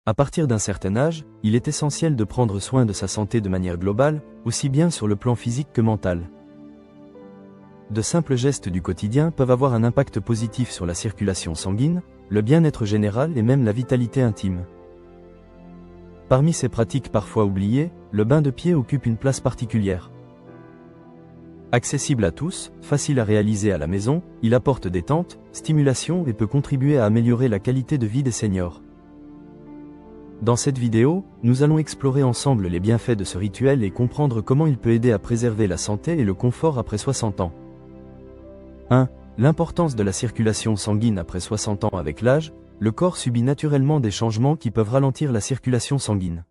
À partir d'un certain âge, il est essentiel de prendre soin de sa santé de manière globale, aussi bien sur le plan physique que mental. De simples gestes du quotidien peuvent avoir un impact positif sur la circulation sanguine, le bien-être général et même la vitalité intime. Parmi ces pratiques parfois oubliées, le bain de pied occupe une place particulière. Accessible à tous, facile à réaliser à la maison, il apporte détente, stimulation et peut contribuer à améliorer la qualité de vie des seniors. Dans cette vidéo, nous allons explorer ensemble les bienfaits de ce rituel et comprendre comment il peut aider à préserver la santé et le confort après 60 ans. 1. L'importance de la circulation sanguine après 60 ans. Avec l'âge, le corps subit naturellement des changements qui peuvent ralentir la circulation sanguine.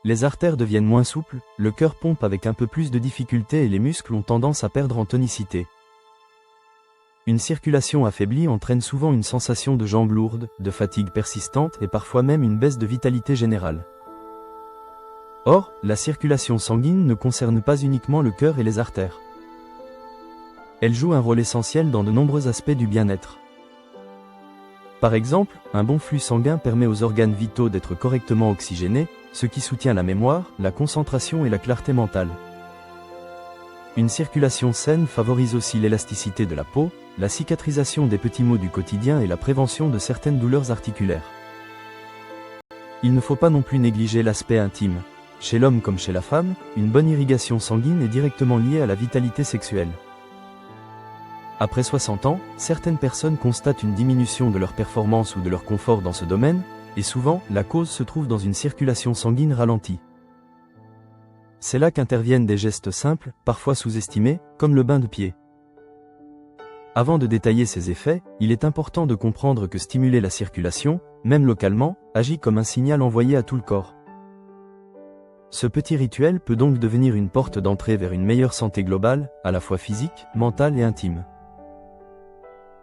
Les artères deviennent moins souples, le cœur pompe avec un peu plus de difficulté et les muscles ont tendance à perdre en tonicité. Une circulation affaiblie entraîne souvent une sensation de jambes lourdes, de fatigue persistante et parfois même une baisse de vitalité générale. Or, la circulation sanguine ne concerne pas uniquement le cœur et les artères. Elle joue un rôle essentiel dans de nombreux aspects du bien-être. Par exemple, un bon flux sanguin permet aux organes vitaux d'être correctement oxygénés, ce qui soutient la mémoire, la concentration et la clarté mentale. Une circulation saine favorise aussi l'élasticité de la peau, la cicatrisation des petits maux du quotidien et la prévention de certaines douleurs articulaires. Il ne faut pas non plus négliger l'aspect intime. Chez l'homme comme chez la femme, une bonne irrigation sanguine est directement liée à la vitalité sexuelle. Après 60 ans, certaines personnes constatent une diminution de leur performance ou de leur confort dans ce domaine, et souvent, la cause se trouve dans une circulation sanguine ralentie. C'est là qu'interviennent des gestes simples, parfois sous-estimés, comme le bain de pied. Avant de détailler ses effets, il est important de comprendre que stimuler la circulation, même localement, agit comme un signal envoyé à tout le corps. Ce petit rituel peut donc devenir une porte d'entrée vers une meilleure santé globale, à la fois physique, mentale et intime.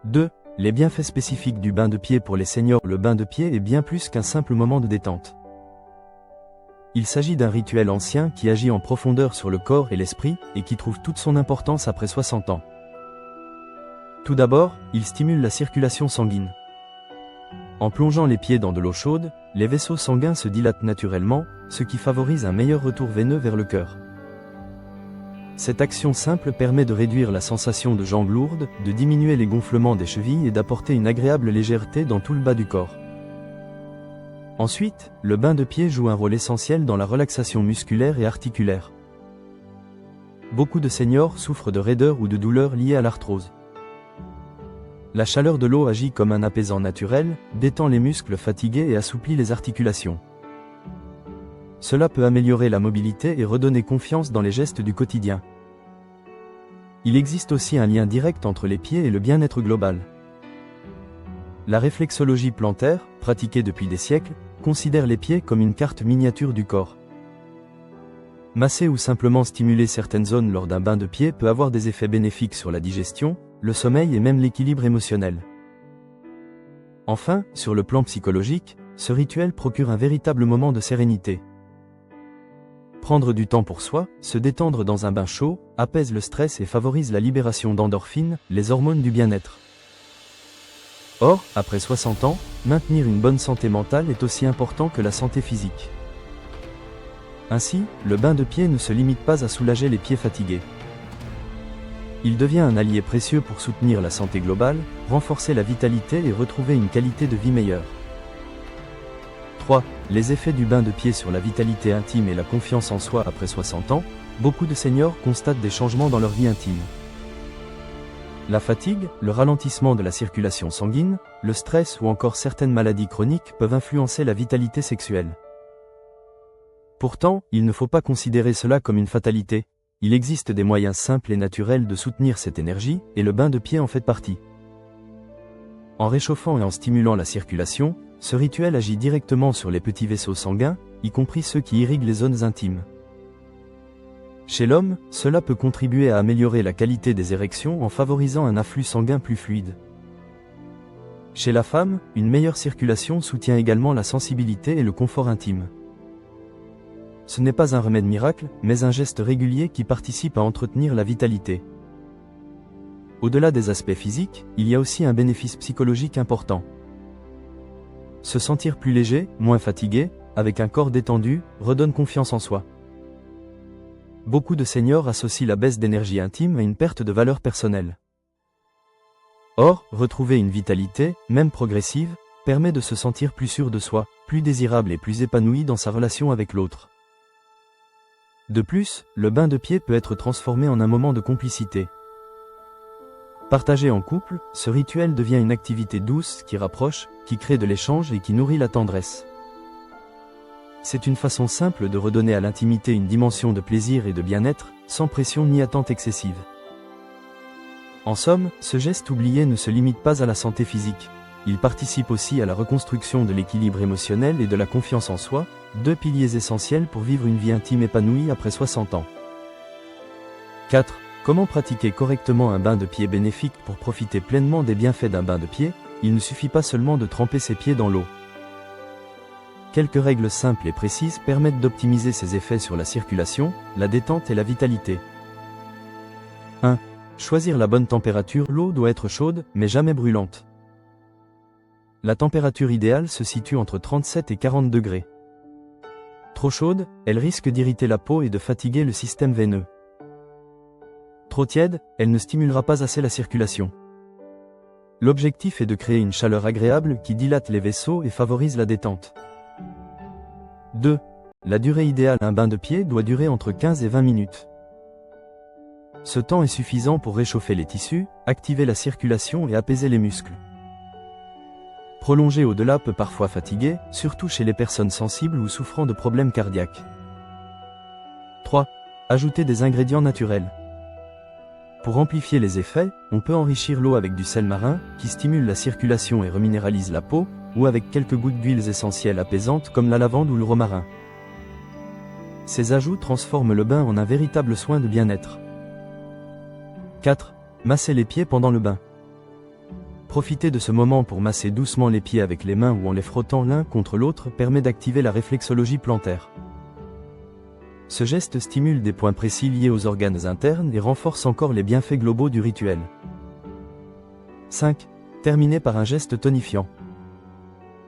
2. Les bienfaits spécifiques du bain de pied pour les seniors. Le bain de pied est bien plus qu'un simple moment de détente. Il s'agit d'un rituel ancien qui agit en profondeur sur le corps et l'esprit, et qui trouve toute son importance après 60 ans. Tout d'abord, il stimule la circulation sanguine. En plongeant les pieds dans de l'eau chaude, les vaisseaux sanguins se dilatent naturellement, ce qui favorise un meilleur retour veineux vers le cœur. Cette action simple permet de réduire la sensation de jambes lourdes, de diminuer les gonflements des chevilles et d'apporter une agréable légèreté dans tout le bas du corps. Ensuite, le bain de pied joue un rôle essentiel dans la relaxation musculaire et articulaire. Beaucoup de seniors souffrent de raideurs ou de douleurs liées à l'arthrose. La chaleur de l'eau agit comme un apaisant naturel, détend les muscles fatigués et assouplit les articulations. Cela peut améliorer la mobilité et redonner confiance dans les gestes du quotidien. Il existe aussi un lien direct entre les pieds et le bien-être global. La réflexologie plantaire, pratiquée depuis des siècles, considère les pieds comme une carte miniature du corps. Masser ou simplement stimuler certaines zones lors d'un bain de pied peut avoir des effets bénéfiques sur la digestion, le sommeil et même l'équilibre émotionnel. Enfin, sur le plan psychologique, ce rituel procure un véritable moment de sérénité. Prendre du temps pour soi, se détendre dans un bain chaud, apaise le stress et favorise la libération d'endorphines, les hormones du bien-être. Or, après 60 ans, maintenir une bonne santé mentale est aussi important que la santé physique. Ainsi, le bain de pied ne se limite pas à soulager les pieds fatigués. Il devient un allié précieux pour soutenir la santé globale, renforcer la vitalité et retrouver une qualité de vie meilleure. 3. Les effets du bain de pied sur la vitalité intime et la confiance en soi. Après 60 ans, beaucoup de seniors constatent des changements dans leur vie intime. La fatigue, le ralentissement de la circulation sanguine, le stress ou encore certaines maladies chroniques peuvent influencer la vitalité sexuelle. Pourtant, il ne faut pas considérer cela comme une fatalité. Il existe des moyens simples et naturels de soutenir cette énergie, et le bain de pied en fait partie. En réchauffant et en stimulant la circulation, ce rituel agit directement sur les petits vaisseaux sanguins, y compris ceux qui irriguent les zones intimes. Chez l'homme, cela peut contribuer à améliorer la qualité des érections en favorisant un afflux sanguin plus fluide. Chez la femme, une meilleure circulation soutient également la sensibilité et le confort intime. Ce n'est pas un remède miracle, mais un geste régulier qui participe à entretenir la vitalité. Au-delà des aspects physiques, il y a aussi un bénéfice psychologique important. Se sentir plus léger, moins fatigué, avec un corps détendu, redonne confiance en soi. Beaucoup de seniors associent la baisse d'énergie intime à une perte de valeur personnelle. Or, retrouver une vitalité, même progressive, permet de se sentir plus sûr de soi, plus désirable et plus épanoui dans sa relation avec l'autre. De plus, le bain de pied peut être transformé en un moment de complicité. Partagé en couple, ce rituel devient une activité douce qui rapproche, qui crée de l'échange et qui nourrit la tendresse. C'est une façon simple de redonner à l'intimité une dimension de plaisir et de bien-être, sans pression ni attente excessive. En somme, ce geste oublié ne se limite pas à la santé physique. Il participe aussi à la reconstruction de l'équilibre émotionnel et de la confiance en soi, deux piliers essentiels pour vivre une vie intime épanouie après 60 ans. 4. Comment pratiquer correctement un bain de pied bénéfique pour profiter pleinement des bienfaits d'un bain de pied? Il ne suffit pas seulement de tremper ses pieds dans l'eau. Quelques règles simples et précises permettent d'optimiser ses effets sur la circulation, la détente et la vitalité. 1. Choisir la bonne température. L'eau doit être chaude, mais jamais brûlante. La température idéale se situe entre 37 et 40 degrés. Trop chaude, elle risque d'irriter la peau et de fatiguer le système veineux. Trop tiède, elle ne stimulera pas assez la circulation. L'objectif est de créer une chaleur agréable qui dilate les vaisseaux et favorise la détente. 2. La durée idéale. Un bain de pied doit durer entre 15 et 20 minutes. Ce temps est suffisant pour réchauffer les tissus, activer la circulation et apaiser les muscles. Prolonger au-delà peut parfois fatiguer, surtout chez les personnes sensibles ou souffrant de problèmes cardiaques. 3. Ajouter des ingrédients naturels. Pour amplifier les effets, on peut enrichir l'eau avec du sel marin, qui stimule la circulation et reminéralise la peau, ou avec quelques gouttes d'huiles essentielles apaisantes comme la lavande ou le romarin. Ces ajouts transforment le bain en un véritable soin de bien-être. 4. Masser les pieds pendant le bain. Profiter de ce moment pour masser doucement les pieds avec les mains ou en les frottant l'un contre l'autre permet d'activer la réflexologie plantaire. Ce geste stimule des points précis liés aux organes internes et renforce encore les bienfaits globaux du rituel. 5. Terminer par un geste tonifiant.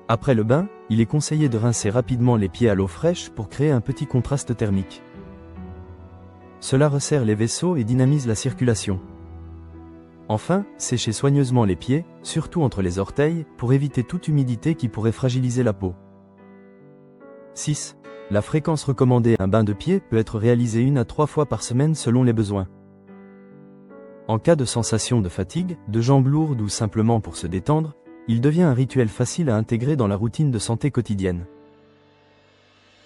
Après le bain, il est conseillé de rincer rapidement les pieds à l'eau fraîche pour créer un petit contraste thermique. Cela resserre les vaisseaux et dynamise la circulation. Enfin, sécher soigneusement les pieds, surtout entre les orteils, pour éviter toute humidité qui pourrait fragiliser la peau. 6. La fréquence recommandée. Un bain de pied peut être réalisé 1 à 3 fois par semaine selon les besoins. En cas de sensation de fatigue, de jambes lourdes ou simplement pour se détendre, il devient un rituel facile à intégrer dans la routine de santé quotidienne.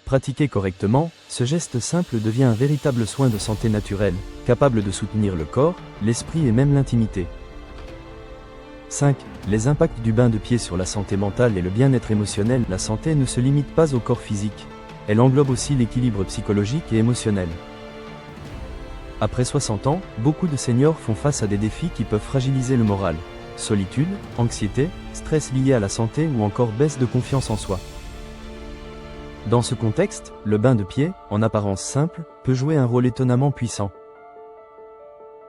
Pratiqué correctement, ce geste simple devient un véritable soin de santé naturelle, capable de soutenir le corps, l'esprit et même l'intimité. 5. Les impacts du bain de pied sur la santé mentale et le bien-être émotionnel. La santé ne se limite pas au corps physique. Elle englobe aussi l'équilibre psychologique et émotionnel. Après 60 ans, beaucoup de seniors font face à des défis qui peuvent fragiliser le moral. Solitude, anxiété, stress lié à la santé ou encore baisse de confiance en soi. Dans ce contexte, le bain de pied, en apparence simple, peut jouer un rôle étonnamment puissant.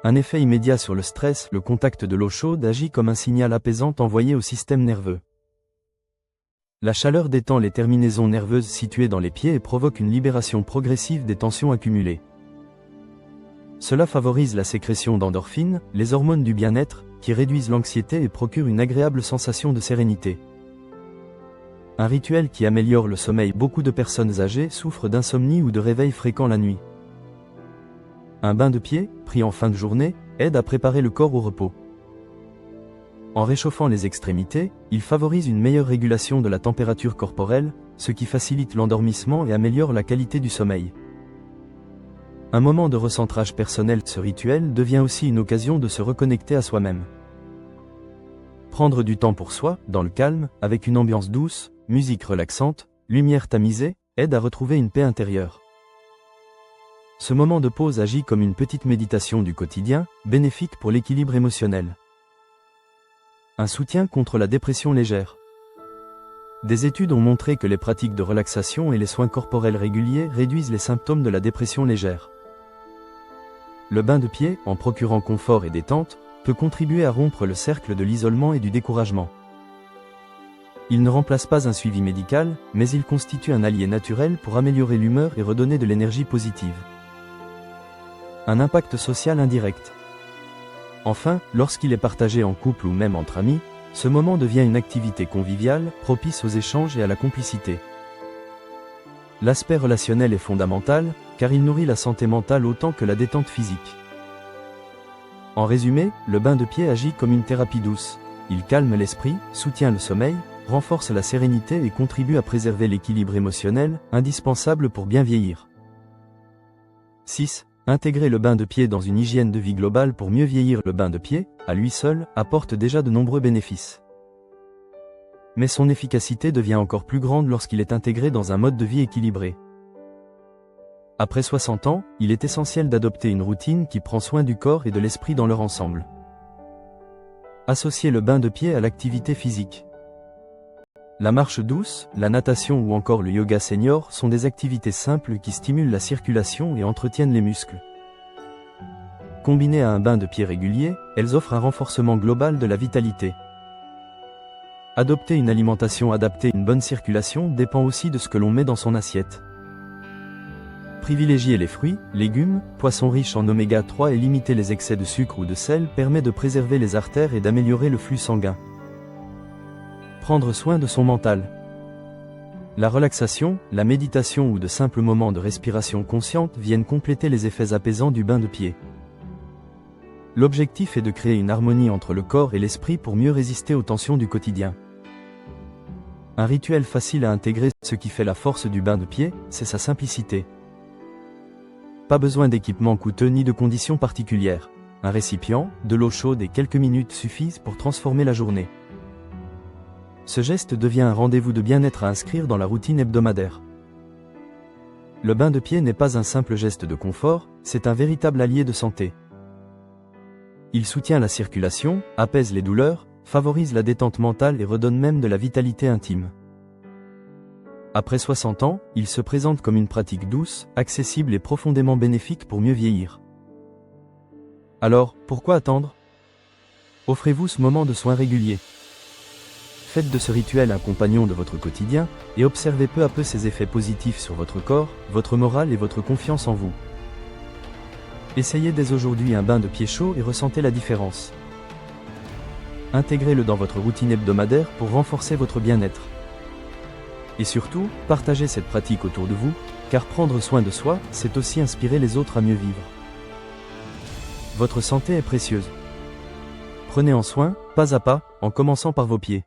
Un effet immédiat sur le stress, le contact de l'eau chaude agit comme un signal apaisant envoyé au système nerveux. La chaleur détend les terminaisons nerveuses situées dans les pieds et provoque une libération progressive des tensions accumulées. Cela favorise la sécrétion d'endorphines, les hormones du bien-être, qui réduisent l'anxiété et procurent une agréable sensation de sérénité. Un rituel qui améliore le sommeil. Beaucoup de personnes âgées souffrent d'insomnie ou de réveils fréquents la nuit. Un bain de pied, pris en fin de journée, aide à préparer le corps au repos. En réchauffant les extrémités, il favorise une meilleure régulation de la température corporelle, ce qui facilite l'endormissement et améliore la qualité du sommeil. Un moment de recentrage personnel. Ce rituel devient aussi une occasion de se reconnecter à soi-même. Prendre du temps pour soi, dans le calme, avec une ambiance douce, musique relaxante, lumière tamisée, aide à retrouver une paix intérieure. Ce moment de pause agit comme une petite méditation du quotidien, bénéfique pour l'équilibre émotionnel. Un soutien contre la dépression légère. Des études ont montré que les pratiques de relaxation et les soins corporels réguliers réduisent les symptômes de la dépression légère. Le bain de pied, en procurant confort et détente, peut contribuer à rompre le cercle de l'isolement et du découragement. Il ne remplace pas un suivi médical, mais il constitue un allié naturel pour améliorer l'humeur et redonner de l'énergie positive. Un impact social indirect. Enfin, lorsqu'il est partagé en couple ou même entre amis, ce moment devient une activité conviviale, propice aux échanges et à la complicité. L'aspect relationnel est fondamental, car il nourrit la santé mentale autant que la détente physique. En résumé, le bain de pied agit comme une thérapie douce. Il calme l'esprit, soutient le sommeil, renforce la sérénité et contribue à préserver l'équilibre émotionnel, indispensable pour bien vieillir. 6. Intégrer le bain de pied dans une hygiène de vie globale pour mieux vieillir. Le bain de pied, à lui seul, apporte déjà de nombreux bénéfices. Mais son efficacité devient encore plus grande lorsqu'il est intégré dans un mode de vie équilibré. Après 60 ans, il est essentiel d'adopter une routine qui prend soin du corps et de l'esprit dans leur ensemble. Associer le bain de pied à l'activité physique. La marche douce, la natation ou encore le yoga senior sont des activités simples qui stimulent la circulation et entretiennent les muscles. Combinées à un bain de pied régulier, elles offrent un renforcement global de la vitalité. Adopter une alimentation adaptée. Une bonne circulation dépend aussi de ce que l'on met dans son assiette. Privilégier les fruits, légumes, poissons riches en oméga 3 et limiter les excès de sucre ou de sel permet de préserver les artères et d'améliorer le flux sanguin. Prendre soin de son mental. La relaxation, la méditation ou de simples moments de respiration consciente viennent compléter les effets apaisants du bain de pied. L'objectif est de créer une harmonie entre le corps et l'esprit pour mieux résister aux tensions du quotidien. Un rituel facile à intégrer. Ce qui fait la force du bain de pied, c'est sa simplicité. Pas besoin d'équipement coûteux ni de conditions particulières. Un récipient, de l'eau chaude et quelques minutes suffisent pour transformer la journée. Ce geste devient un rendez-vous de bien-être à inscrire dans la routine hebdomadaire. Le bain de pied n'est pas un simple geste de confort, c'est un véritable allié de santé. Il soutient la circulation, apaise les douleurs, favorise la détente mentale et redonne même de la vitalité intime. Après 60 ans, il se présente comme une pratique douce, accessible et profondément bénéfique pour mieux vieillir. Alors, pourquoi attendre? Offrez-vous ce moment de soins régulier. Faites de ce rituel un compagnon de votre quotidien, et observez peu à peu ses effets positifs sur votre corps, votre morale et votre confiance en vous. Essayez dès aujourd'hui un bain de pied chaud et ressentez la différence. Intégrez-le dans votre routine hebdomadaire pour renforcer votre bien-être. Et surtout, partagez cette pratique autour de vous, car prendre soin de soi, c'est aussi inspirer les autres à mieux vivre. Votre santé est précieuse. Prenez en soin, pas à pas, en commençant par vos pieds.